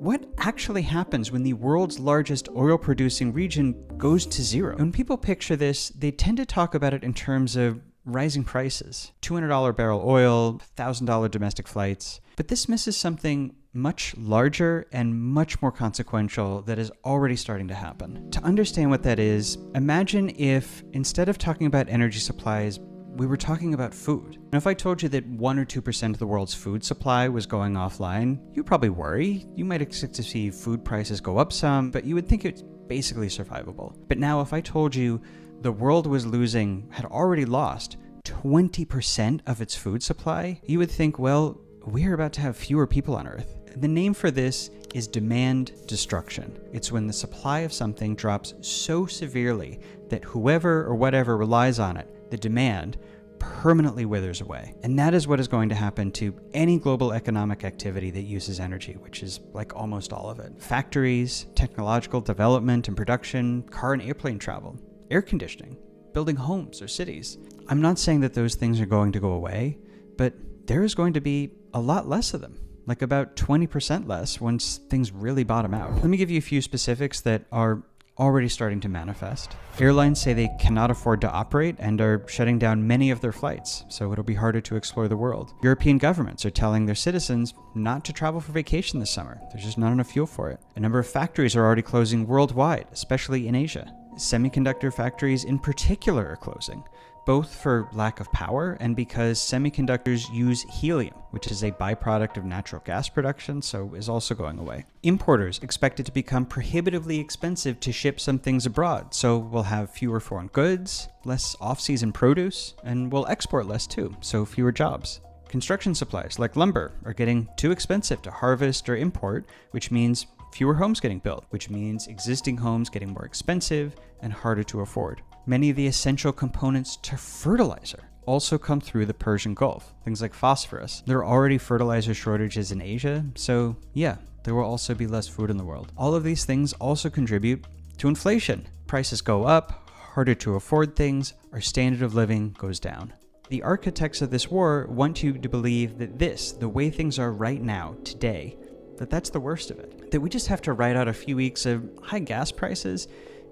what actually happens when the world's largest oil-producing region goes to zero? When people picture this, they tend to talk about it in terms of rising prices. $200 barrel oil, $1,000 domestic flights. But this misses something much larger and much more consequential that is already starting to happen. To understand what that is, imagine if instead of talking about energy supplies, we were talking about food. And if I told you that 1 or 2% of the world's food supply was going offline, you'd probably worry. You might expect to see food prices go up some, but you would think it's basically survivable. But now if I told you the world had already lost 20% of its food supply, you would think, well, we're about to have fewer people on Earth. The name for this is demand destruction. It's when the supply of something drops so severely that whoever or whatever relies on it, the demand, permanently withers away. And that is what is going to happen to any global economic activity that uses energy, which is like almost all of it. Factories, technological development and production, car and airplane travel, air conditioning, building homes or cities. I'm not saying that those things are going to go away, but there is going to be a lot less of them. Like about 20% less once things really bottom out. Let me give you a few specifics that are already starting to manifest. Airlines say they cannot afford to operate and are shutting down many of their flights, so it'll be harder to explore the world. European governments are telling their citizens not to travel for vacation this summer. There's just not enough fuel for it. A number of factories are already closing worldwide, especially in Asia. Semiconductor factories in particular are closing, both for lack of power and because semiconductors use helium, which is a byproduct of natural gas production, so is also going away. Importers expect it to become prohibitively expensive to ship some things abroad, so we'll have fewer foreign goods, less off-season produce, and we'll export less too, so fewer jobs. Construction supplies like lumber are getting too expensive to harvest or import, which means fewer homes getting built, which means existing homes getting more expensive and harder to afford. Many of the essential components to fertilizer also come through the Persian Gulf, things like phosphorus. There are already fertilizer shortages in Asia, so yeah, there will also be less food in the world. All of these things also contribute to inflation. Prices go up, harder to afford things, our standard of living goes down. The architects of this war want you to believe that the way things are right now, today, that's the worst of it. That we just have to ride out a few weeks of high gas prices,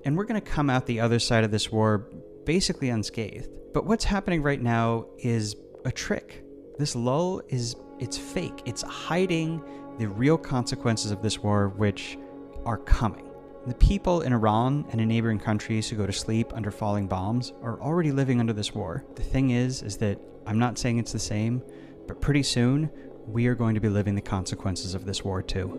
and we're going to come out the other side of this war basically unscathed. But what's happening right now is a trick. This lull it's fake. It's hiding the real consequences of this war, which are coming. The people in Iran and in neighboring countries who go to sleep under falling bombs are already living under this war. The thing is that I'm not saying it's the same, but pretty soon, we are going to be living the consequences of this war too.